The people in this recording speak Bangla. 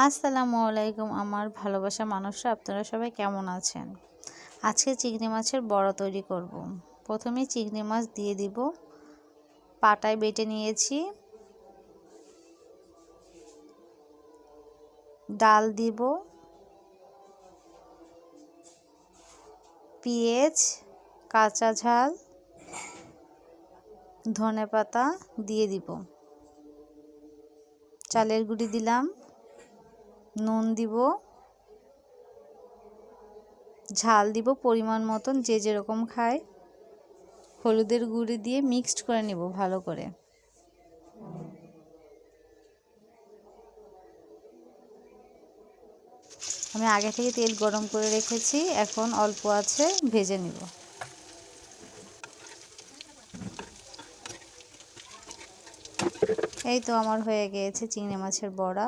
আসসালামু আলাইকুম আমার ভালোবাসা মানুষরা, আপনারা সবাই কেমন আছেন? আজকে চিংড়ি মাছের বড়া তৈরি করব। প্রথমে চিংড়ি মাছ দিয়ে দিব, পাটায় বেটে নিয়েছি। ডাল দিব, পেঁয়াজ, কাঁচা ঝাল, ধনেপাতা দিয়ে দিব। চালের গুঁড়ি দিলাম, নুন দিব, ঝাল দিব পরিমাণ মতন, যে যেরকম খায়। হলুদের গুঁড়ি দিয়ে মিক্সড করে নেব ভালো করে। আমি আগে থেকে তেল গরম করে রেখেছি, এখন অল্প আছে ভেজে নিব। এই তো আমার হয়ে গিয়েছে চিংড়ি মাছের বড়া।